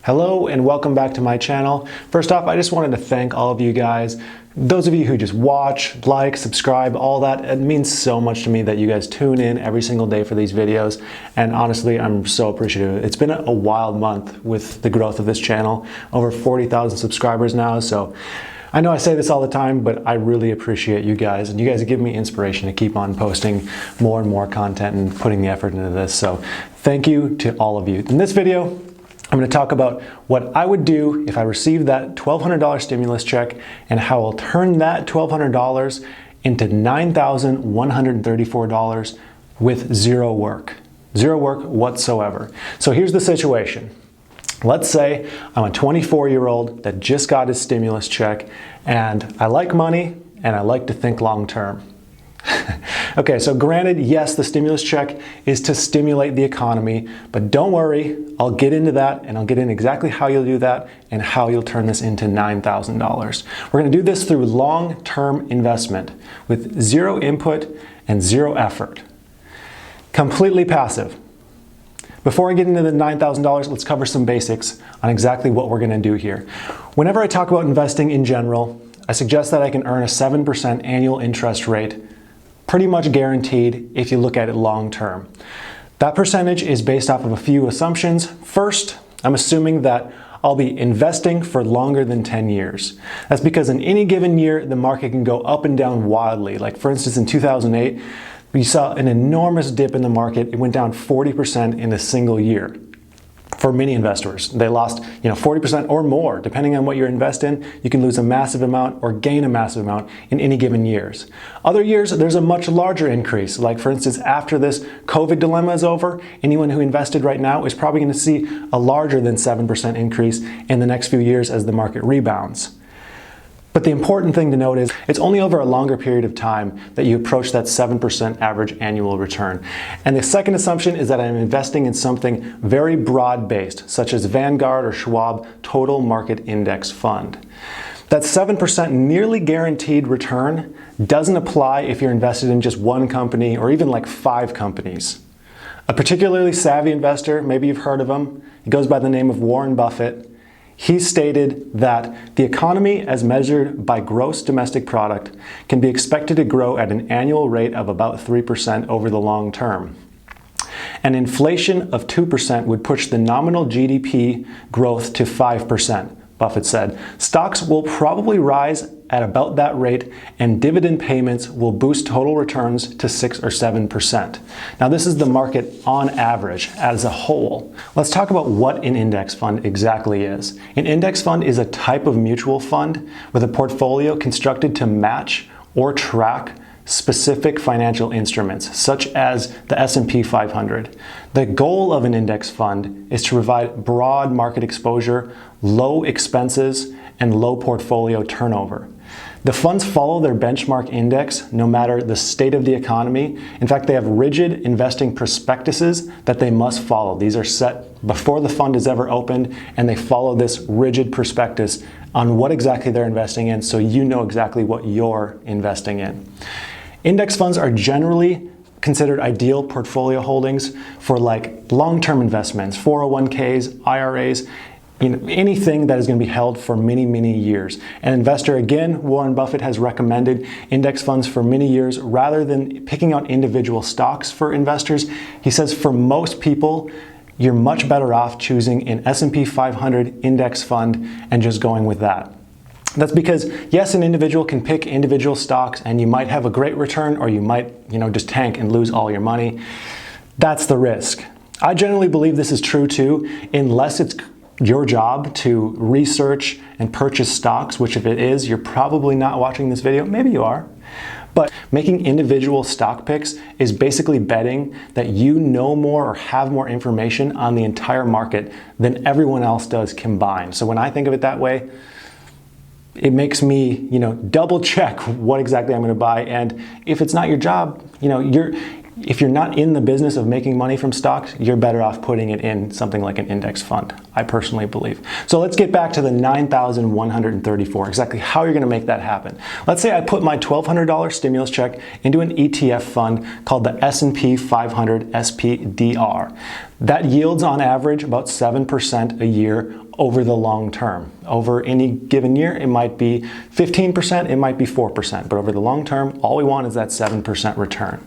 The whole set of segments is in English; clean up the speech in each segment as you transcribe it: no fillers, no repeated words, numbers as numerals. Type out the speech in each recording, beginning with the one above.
Hello and welcome back to my channel. First off, I just wanted to thank all of you guys. Those of you who just watch, like, subscribe, all that, it means so much to me that you guys tune in every single day for these videos. And honestly, I'm so appreciative. It's been a wild month with the growth of this channel. Over 40,000 subscribers now, so I know I say this all the time, but I really appreciate you guys, and you guys give me inspiration to keep on posting more and more content and putting the effort into this. So thank you to all of you. In this video, I'm going to talk about what I would do if I received that $1,200 stimulus check and how I'll turn that $1,200 into $9,134 with zero work whatsoever. So here's the situation. Let's say I'm a 24-year-old that just got his stimulus check, and I like money and I like to think long term. Okay, so granted, yes, the stimulus check is to stimulate the economy, but don't worry, I'll get into that, and I'll get in exactly how you'll do that and how you'll turn this into $9,000. We're going to do this through long-term investment with zero input and zero effort. Completely passive. Before I get into the $9,000, let's cover some basics on exactly what we're going to do here. Whenever I talk about investing in general, I suggest that I can earn a 7% annual interest rate, pretty much guaranteed if you look at it long term. That percentage is based off of a few assumptions. First, I'm assuming that I'll be investing for longer than 10 years. That's because in any given year, the market can go up and down wildly. Like for instance, in 2008, we saw an enormous dip in the market. It went down 40% in a single year. For many investors, they lost 40% or more. Depending on what you invest in, you can lose a massive amount or gain a massive amount in any given years. Other years, there's a much larger increase. Like for instance, after this COVID dilemma is over, anyone who invested right now is probably going to see a larger than 7% increase in the next few years as the market rebounds. But the important thing to note is it's only over a longer period of time that you approach that 7% average annual return. And the second assumption is that I'm investing in something very broad-based, such as Vanguard or Schwab Total Market Index Fund. That 7% nearly guaranteed return doesn't apply if you're invested in just one company or even like 5 companies. A particularly savvy investor, maybe you've heard of him, he goes by the name of Warren Buffett. He stated that the economy, as measured by gross domestic product, can be expected to grow at an annual rate of about 3% over the long term. An inflation of 2% would push the nominal GDP growth to 5%, Buffett said. Stocks will probably rise at about that rate, and dividend payments will boost total returns to 6 or 7%. Now, this is the market on average as a whole. Let's talk about what an index fund exactly is. An index fund is a type of mutual fund with a portfolio constructed to match or track specific financial instruments, such as the S&P 500. The goal of an index fund is to provide broad market exposure, low expenses, and low portfolio turnover. The funds follow their benchmark index no matter the state of the economy. In fact, they have rigid investing prospectuses that they must follow. These are set before the fund is ever opened, and they follow this rigid prospectus on what exactly they're investing in, so you know exactly what you're investing in. Index funds are generally considered ideal portfolio holdings for like long-term investments, 401ks, IRAs, anything that is going to be held for many, many years. An investor, again, Warren Buffett has recommended index funds for many years rather than picking out individual stocks for investors. He says for most people, you're much better off choosing an S&P 500 index fund and just going with that. That's because, yes, an individual can pick individual stocks and you might have a great return, or you might, just tank and lose all your money. That's the risk. I generally believe this is true too, unless it's your job to research and purchase stocks, which if it is, you're probably not watching this video. Maybe you are. But making individual stock picks is basically betting that you know more or have more information on the entire market than everyone else does combined. So when I think of it that way, it makes me, double check what exactly I'm going to buy. And if it's not your job, if you're not in the business of making money from stocks, you're better off putting it in something like an index fund, I personally believe. So let's get back to the $9,134, exactly how you're gonna make that happen. Let's say I put my $1,200 stimulus check into an ETF fund called the S&P 500 SPDR. That yields on average about 7% a year over the long term. Over any given year, it might be 15%, it might be 4%, but over the long term, all we want is that 7% return.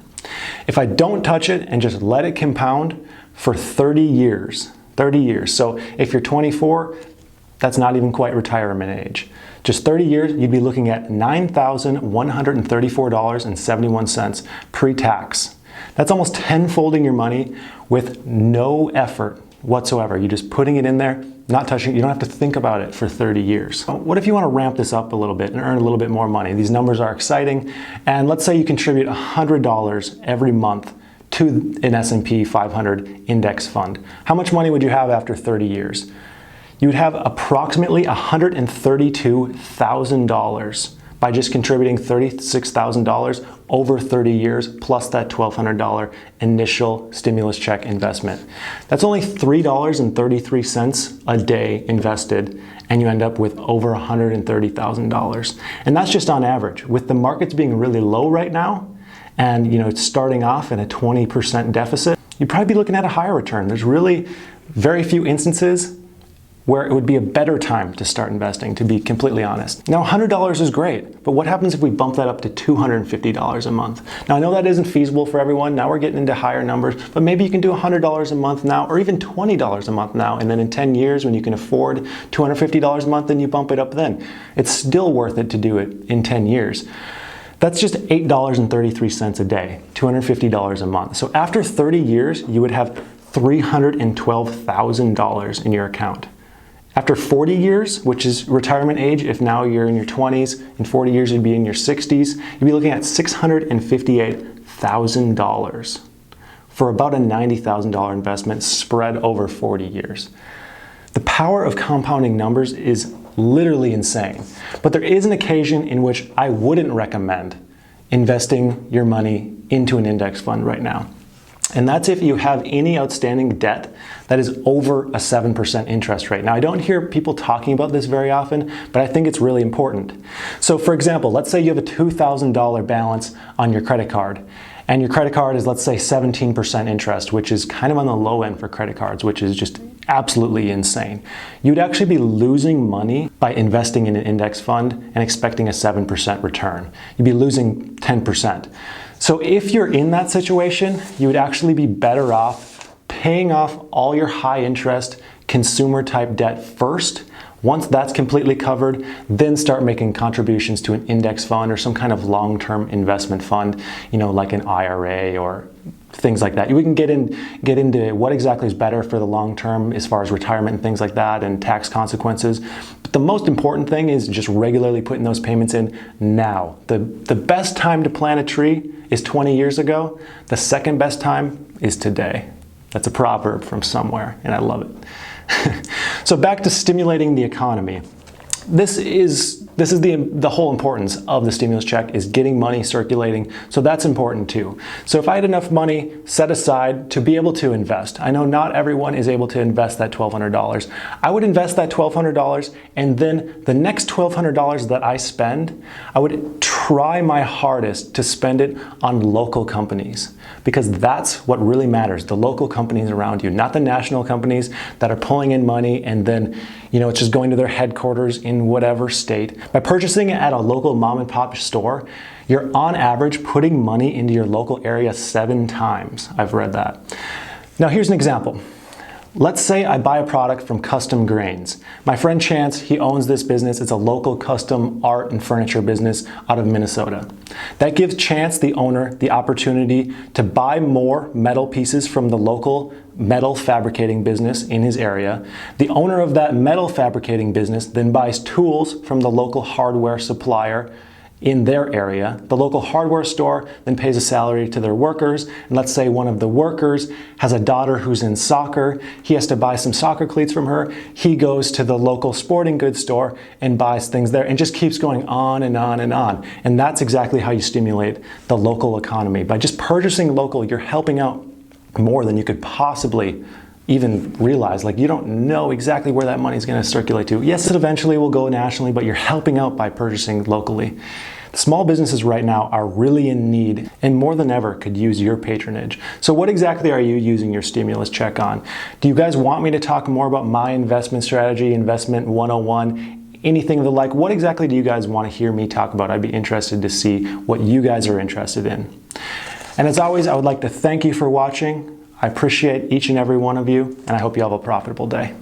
If I don't touch it and just let it compound for 30 years, so if you're 24, that's not even quite retirement age. Just 30 years, you'd be looking at $9,134.71 pre-tax. That's almost tenfolding your money with no effort whatsoever. You're just putting it in there, not touching it. You don't have to think about it for 30 years. What if you want to ramp this up a little bit and earn a little bit more money? These numbers are exciting. And let's say you contribute $100 every month to an S&P 500 index fund. How much money would you have after 30 years? You would have approximately $132,000 by just contributing $36,000 over 30 years plus that $1,200 initial stimulus check investment. That's only $3.33 a day invested, and you end up with over $130,000. And that's just on average. With the markets being really low right now, and it's starting off in a 20% deficit, you'd probably be looking at a higher return. There's really very few instances where it would be a better time to start investing, to be completely honest. Now, $100 is great, but what happens if we bump that up to $250 a month? Now, I know that isn't feasible for everyone. Now we're getting into higher numbers, but maybe you can do $100 a month now, or even $20 a month now, and then in 10 years, when you can afford $250 a month, then you bump it up then. It's still worth it to do it in 10 years. That's just $8.33 a day, $250 a month. So after 30 years, you would have $312,000 in your account. After 40 years, which is retirement age, if now you're in your 20s, in 40 years you'd be in your 60s, you'd be looking at $658,000 for about a $90,000 investment spread over 40 years. The power of compounding numbers is literally insane, but there is an occasion in which I wouldn't recommend investing your money into an index fund right now. And that's if you have any outstanding debt that is over a 7% interest rate. Now, I don't hear people talking about this very often, but I think it's really important. So for example, let's say you have a $2,000 balance on your credit card, and your credit card is, let's say, 17% interest, which is kind of on the low end for credit cards, which is just absolutely insane. You'd actually be losing money by investing in an index fund and expecting a 7% return. You'd be losing 10%. So if you're in that situation, you would actually be better off paying off all your high interest consumer type debt first. Once that's completely covered, then start making contributions to an index fund or some kind of long-term investment fund, like an IRA or things like that. We can get into what exactly is better for the long term as far as retirement and things like that and tax consequences. But the most important thing is just regularly putting those payments in now. The best time to plant a tree is 20 years ago. The second best time is today. That's a proverb from somewhere, and I love it. So back to stimulating the economy. This is the whole importance of the stimulus check, is getting money circulating. So that's important too. So if I had enough money set aside to be able to invest, I know not everyone is able to invest that $1,200. I would invest that $1,200, and then the next $1,200 that I spend, I would try my hardest to spend it on local companies, because that's what really matters, the local companies around you, not the national companies that are pulling in money and then it's just going to their headquarters in whatever state. By purchasing it at a local mom and pop store, you're on average putting money into your local area 7 times. I've read that. Now here's an example. Let's say I buy a product from Custom Grains. My friend Chance, he owns this business. It's a local custom art and furniture business out of Minnesota. That gives Chance, the owner, the opportunity to buy more metal pieces from the local metal fabricating business in his area. The owner of that metal fabricating business then buys tools from the local hardware supplier in their area. The local hardware store then pays a salary to their workers. And let's say one of the workers has a daughter who's in soccer. He has to buy some soccer cleats from her. He goes to the local sporting goods store and buys things there, and just keeps going on and on and on. And that's exactly how you stimulate the local economy. By just purchasing local, you're helping out more than you could possibly even realize. Like, you don't know exactly where that money is going to circulate to. Yes, it eventually will go nationally, but you're helping out by purchasing locally. Small businesses right now are really in need, and more than ever could use your patronage. So what exactly are you using your stimulus check on? Do you guys want me to talk more about my investment strategy, investment 101, anything of the like? What exactly do you guys want to hear me talk about? I'd be interested to see what you guys are interested in. And as always, I would like to thank you for watching. I appreciate each and every one of you, and I hope you have a profitable day.